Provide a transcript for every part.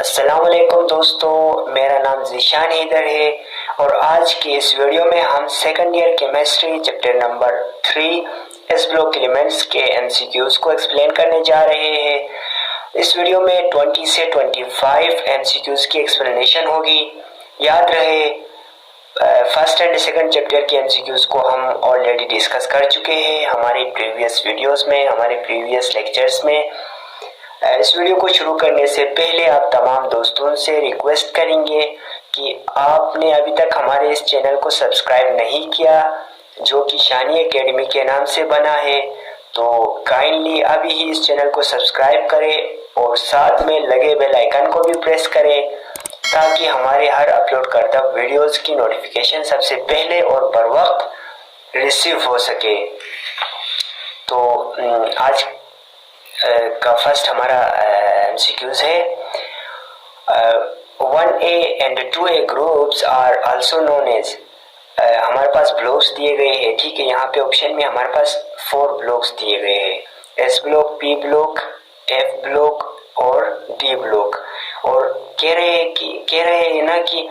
अस्सलामुअलैकुम दोस्तों, मेरा नाम ज़ीशान हैदर है और आज की इस वीडियो में हम second year chemistry chapter number 3 S block elements के एमसीक्यूज को एक्सप्लेन करने जा रहे हैं। इस वीडियो में 20 से 25 एमसीक्यूज की एक्सप्लेनेशन होगी। याद रहे, फर्स्ट एंड सेकंड चैप्टर के एमसीक्यूज को हम ऑलरेडी डिस्कस कर चुके हैं हमारे प्रीवियस वीडियोस में, हमारे प्रीवियस लेक्चर्स में। इस वीडियो को शुरू करने से पहले आप तमाम दोस्तों से रिक्वेस्ट करेंगे कि आपने अभी तक हमारे इस चैनल को सब्सक्राइब नहीं किया, जो कि शानी एकेडमी के नाम से बना है, तो काइंडली अभी ही इस चैनल को सब्सक्राइब करें और साथ में लगे बेल आइकन को भी प्रेस करें ताकि हमारे हर अपलोड करदा वीडियोस की नोटिफिकेशन सबसे पहले और बर वक्त रिसीव हो सके। तो आज का फर्स्ट हमारा एमसीक्यूज है 1A and 2A groups are also known as. हमारे पास ब्लॉक्स दिए गए हैं, ठीक है। यहाँ पे ऑप्शन में हमारे पास 4 ब्लॉक्स दिए गए हैं, S block, P block, F block और डी ब्लॉक। और कह रहे हैं ना कि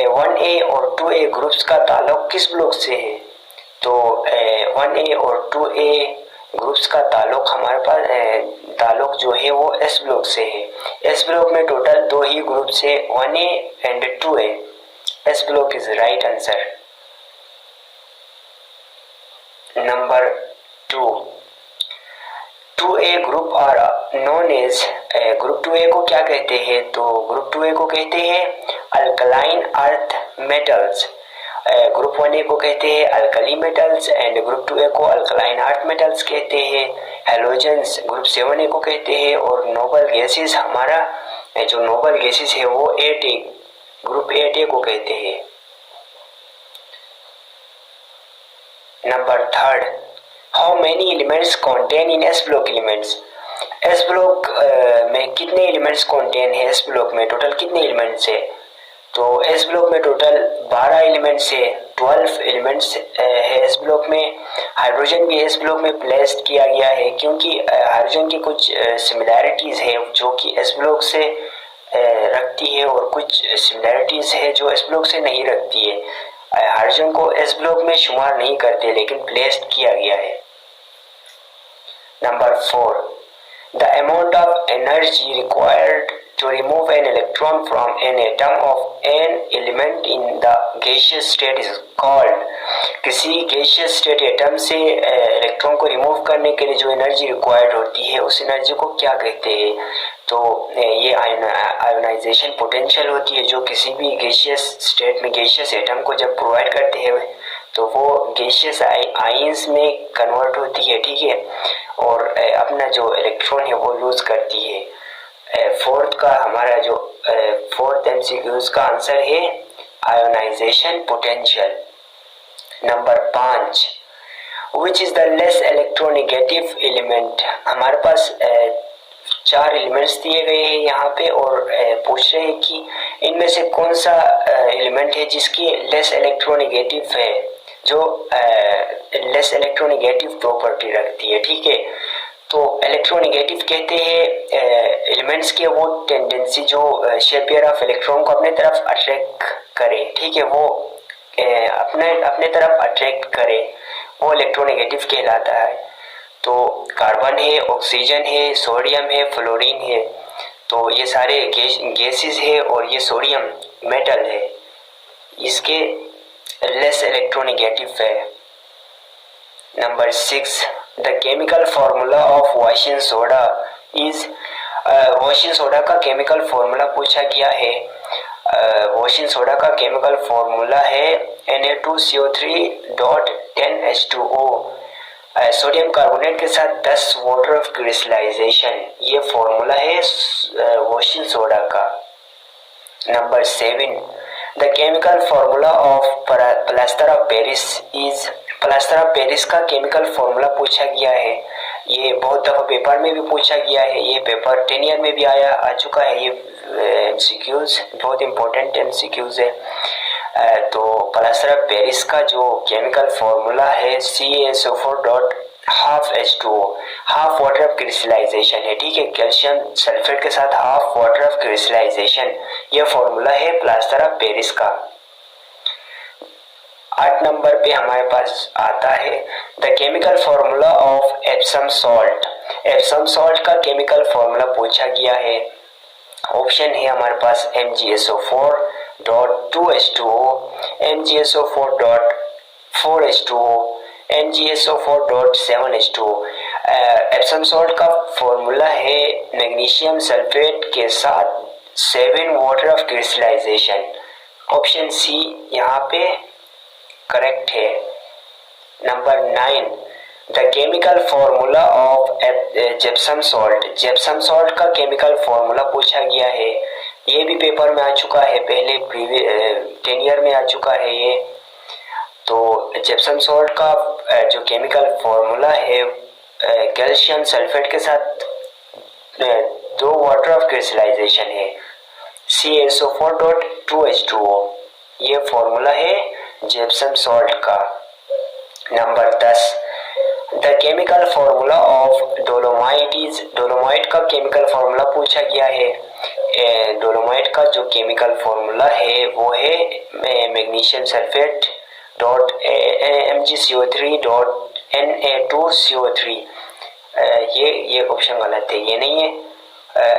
1A और 2A ग्रुप्स का ताल्लुक किस ब्लॉक से है। तो 1A और 2A ग्रुप्स का ताल्लुक हमारे पास ताल्लुक जो है वो एस ब्लॉक से है। एस ब्लॉक में टोटल 2 ही ग्रुप्स है, 1A and 2A। S block is right answer. Number 2A group are known as. Group 2A को क्या कहते हैं, तो ग्रुप 2A को कहते हैं alkaline earth metals. Group 1A को कहते हैं alkali metals and group 2A को अल्कलाइन अर्थ मेटल्स कहते हैं। हेलोजेंस ग्रुप 7A को कहते हैं और नोबल गैसेस, हमारा जो नोबल गैसेस है वो 8A ग्रुप 8A को कहते हैं। Number 3, how many elements contain in S block elements. S block में कितने एलिमेंट्स कंटेन है, एस ब्लॉक में टोटल कितने एलिमेंट्स है। तो एस ब्लॉक में टोटल 12 एलिमेंट्स है, 12 एलिमेंट्स है एस ब्लॉक में। हाइड्रोजन भी एस ब्लॉक में प्लेस्ड किया गया है क्योंकि हाइड्रोजन की कुछ सिमिलैरिटीज है जो कि एस ब्लॉक से रखती है और कुछ सिमिलैरिटीज है जो एस ब्लॉक से नहीं रखती है। हाइड्रोजन को एस ब्लॉक में शुमार नहीं करते लेकिन प्लेस्ड किया गया है। Number 4, the amount of energy required to remove an electron from an atom of an element in the gaseous state is called। किसी gaseous state atom से इलेक्ट्रॉन को रिमूव करने के लिए जो एनर्जी रिक्वायर्ड होती है उस एनर्जी को क्या कहते हैं। तो ये आयोनाइजेशन पोटेंशियल होती है जो किसी भी गैसियस स्टेट में गैसियस एटम को जब प्रोवाइड करते हैं तो वो गैसियस आयंस में कन्वर्ट होती है, ठीक है, और अपना जो इलेक्ट्रॉन है वो लूज करती है। फोर्थ का हमारा जो फोर्थ एमसीक्यूज का आंसर है ionization potential. Number 5, which is the less electronegative element. हमारे पास 4 एलिमेंट्स दिए गए हैं यहाँ पे और पूछ रहे हैं कि इनमें से कौन सा एलिमेंट है जिसकी लेस इलेक्ट्रोनेगेटिव है, जो लेस इलेक्ट्रोनेगेटिव प्रॉपर्टी रखती है, ठीक है। तो इलेक्ट्रोनेगेटिव कहते हैं एलिमेंट्स के वो टेंडेंसी जो शेप पेयर ऑफ इलेक्ट्रॉन को अपने तरफ अट्रैक्ट करे, ठीक है, वो अपने तरफ अट्रैक्ट करे, वो इलेक्ट्रोनेगेटिव कहलाता है। तो कार्बन है, ऑक्सीजन है, सोडियम है, फ्लोरीन है, तो ये सारे गैसेस है और ये सोडियम मेटल है, इसके लेस इलेक्ट्रोनेगेटिव है। Number 6, the chemical formula of washing soda is. Washing soda का केमिकल फार्मूला पूछा गया है। वॉशिंग सोडा का केमिकल फार्मूला है Na2CO3.10H2O। सोडियम कार्बोनेट के साथ 10 वाटर ऑफ क्रिस्टलाइजेशन, ये फॉर्मूला है वॉशिंग सोडा का। Number 7, the chemical formula of plaster of Paris is. Plaster of Paris का केमिकल फार्मूला पूछा गया है, ये बहुत दफा पेपर में भी पूछा गया है, ये पेपर 10 ईयर में भी आ चुका है। ये एमसीक्यूज बहुत इंपॉर्टेंट एमसीक्यूज है। तो प्लास्टर ऑफ पेरिस का जो केमिकल फार्मूला है CaSO4 half H2O, half water of crystallization है, ठीक है, कैल्शियम सल्फेट के साथ हाफ वाटर ऑफ क्रिस्टलाइजेशन, यह फॉर्मूला है प्लास्टर ऑफ पेरिस का। 8 नंबर पे हमारे पास आता है the chemical formula of Epsom salt. Epsom salt का केमिकल फॉर्मूला पूछा गया है। ऑप्शन है हमारे पास MgSO4.2H2O, MgSO4.4H2O, MgSO4.7H2O। Epsom salt का फॉर्मूला है मैग्नीशियम सल्फेट के साथ 7 water of crystallization. Option C यहाँ पे करेक्ट है। Number 9 the chemical formula of gypsum salt. Gypsum salt का केमिकल फॉर्मूला पूछा गया है, ये भी पेपर में आ चुका है, पहले 10 ईयर में आ चुका है ये। तो जिप्सम सॉल्ट का जो केमिकल फॉर्मूला है कैल्शियम सल्फेट के साथ 2 वाटर ऑफ क्रिस्टलाइजेशन है, CaSO4.2H2O, ये फॉर्मूला है जिप्सम सॉल्ट का। Number 10 the chemical formula of dolomite is. Dolomite का केमिकल फॉर्मूला पूछा गया है। डोलोमाइट का जो केमिकल फॉर्मूला है वो है मैग्नीशियम सल्फेट डॉट MgCO3.Na2CO3। ये ऑप्शन गलत है, ये नहीं है।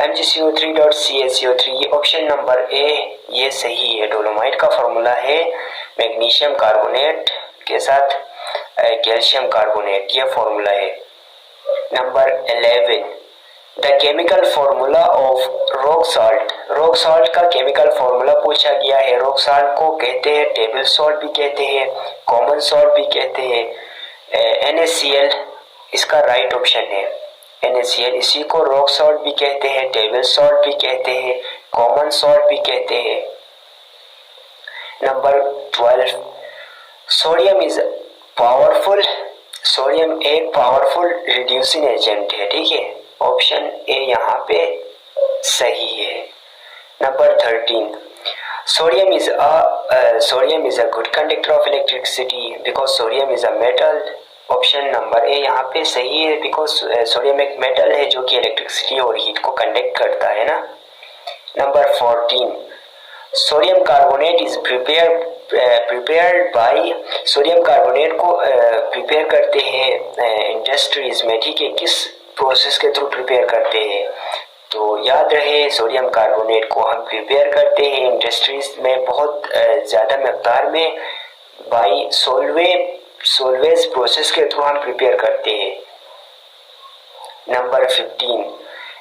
MgCO3.CaCO3 ये ऑप्शन नंबर ए ये सही है। डोलोमाइट का फॉर्मूला है मैग्नीशियम कार्बोनेट के साथ कैल्शियम कार्बोनेट, ये फॉर्मूला है। Number 11 the chemical formula of rock salt. Rock salt का केमिकल फॉर्मूला पूछा गया है। रॉक सॉल्ट को कहते हैं टेबल सॉल्ट भी कहते हैं, कॉमन सॉल्ट भी कहते हैं। NaCl इसका राइट ऑप्शन है। NaCl इसी को रॉक सॉल्ट भी कहते हैं, टेबल सॉल्ट भी कहते हैं, कॉमन सॉल्ट भी कहते हैं। Number 12 sodium is powerful. Sodium एक पावरफुल रिड्यूसिंग एजेंट है, ठीक है, ऑप्शन ए यहाँ पे सही है। Number 13 sodium is a good conductor of electricity because sodium is a metal. Option number A यहाँ पे सही है, बिकॉज सोडियम एक मेटल है जो कि इलेक्ट्रिसिटी और हीट को कंडक्ट करता है ना। Number 14 sodium carbonate is prepared by. Sodium carbonate को प्रिपेयर करते हैं इंडस्ट्रीज में, ठीक है, किस प्रोसेस के थ्रू प्रिपेयर करते हैं? तो याद रहे सोडियम कार्बोनेट को हम प्रिपेयर करते हैं इंडस्ट्रीज में बहुत ज़्यादा मकदार में बाय सोल्वेज प्रोसेस के थ्रू हम प्रिपेयर करते हैं। Number 15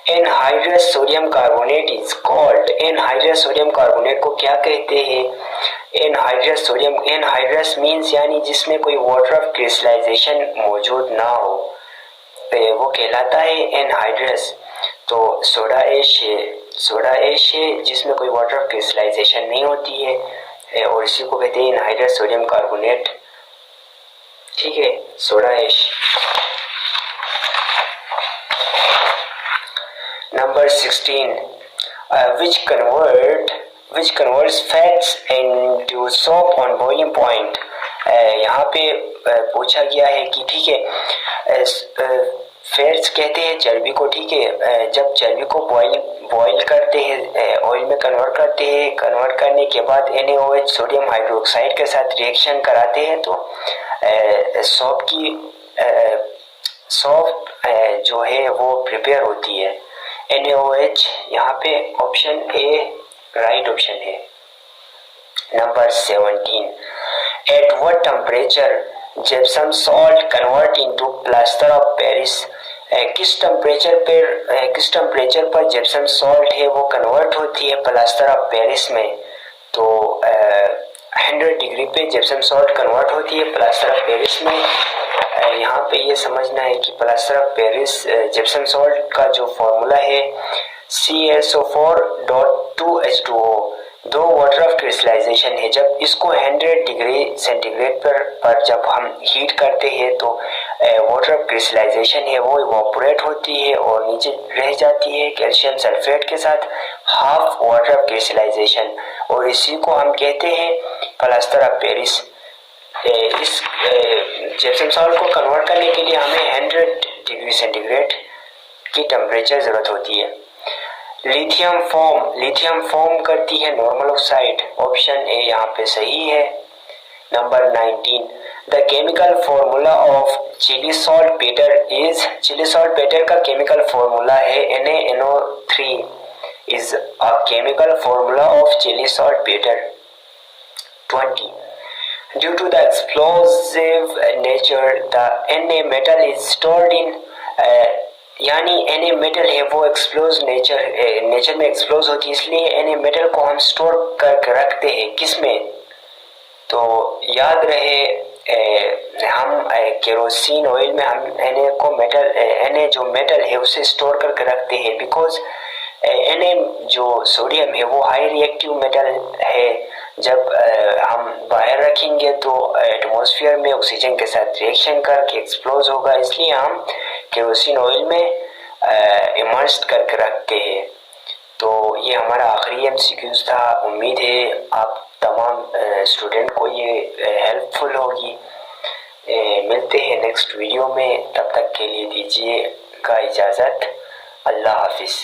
anhydrous sodium carbonate is called. Anhydrous sodium carbonate को क्या कहते हैं? एनहाइड्रस मीन्स यानी जिसमें कोई वाटर ऑफ क्रिस्टलाइजेशन मौजूद ना हो, वो कहलाता है एनहाइड्रस। तो सोडा ऐश है जिसमें कोई वाटर ऑफ क्रिस्टलाइजेशन नहीं होती है, और इसी को कहते हैं एनहाइड्रस सोडियम कार्बोनेट, ठीक है, soda ash. Number 16 which converts fats into soap on boiling point। यहाँ पे पूछा गया है कि ठीक है, फैट्स कहते हैं चर्बी को, ठीक है, जब चर्बी को बॉईल करते हैं, ऑयल में कन्वर्ट करते हैं, कन्वर्ट करने के बाद NaOH सोडियम हाइड्रोक्साइड के साथ रिएक्शन कराते हैं तो सॉप जो है वो प्रिपेयर होती है। NaOH यहाँ पे ऑप्शन ए राइट ऑप्शन है। Number 17 at what temperature gypsum salt convert into plaster of Paris. किस टेम्परेचर पर जिप्सम सॉल्ट है वो कन्वर्ट होती है प्लास्टर ऑफ पेरिस में? तो 100 डिग्री पे जिप्सम सॉल्ट कन्वर्ट होती है प्लास्टर ऑफ पेरिस में। यहाँ पे ये समझना है कि plaster of Paris gypsum salt का जो फॉर्मूला है CaSO4.2H2O, 2 वाटर ऑफ क्रिस्टलाइजेशन है। जब इसको 100 डिग्री सेंटीग्रेड पर जब हम हीट करते हैं तो वाटर ऑफ क्रिस्टलाइजेशन है वो इवोपोरेट होती है और नीचे रह जाती है कैल्शियम सल्फेट के साथ हाफ वाटर ऑफ क्रिस्टलाइजेशन, और इसी को हम कहते हैं प्लास्टर ऑफ पेरिस। इस जिप्सम सॉल्ट को कन्वर्ट करने के लिए हमें 100 डिग्री सेंटीग्रेड की टेम्परेचर ज़रूरत होती है। लिथियम फॉर्म करती है नॉर्मल ऑक्साइड। ऑप्शन ए यहाँ पे सही है। Number 19, the chemical formula of Chile saltpetre is. Chile saltpetre का केमिकल फॉर्मूला है NaNO3 is a chemical formula of chili saltpeter. 20. Due to the explosive nature, the Na metal is stored in यानी Na metal है वो nature में एक्सप्लोज होती है, इसलिए Na metal को हम स्टोर करके रखते हैं किसमें? तो याद रहे हम केरोसिन ऑयल में हम Na जो मेटल है उसे स्टोर करके रखते हैं, बिकॉज Na जो सोडियम है वो हाई रिएक्टिव मेटल है। जब हम बाहर रखेंगे तो एटमॉस्फेयर में ऑक्सीजन के साथ रिएक्शन करके एक्सप्लोज होगा, इसलिए हम केरोसिन ऑयल में इमर्ज करके रखते हैं। तो ये हमारा आखिरी MCQs था। उम्मीद है आप तमाम स्टूडेंट को ये हेल्पफुल होगी। मिलते हैं नेक्स्ट वीडियो में, तब तक के लिए दीजिएगा इजाज़त। अल्लाह हाफिज़।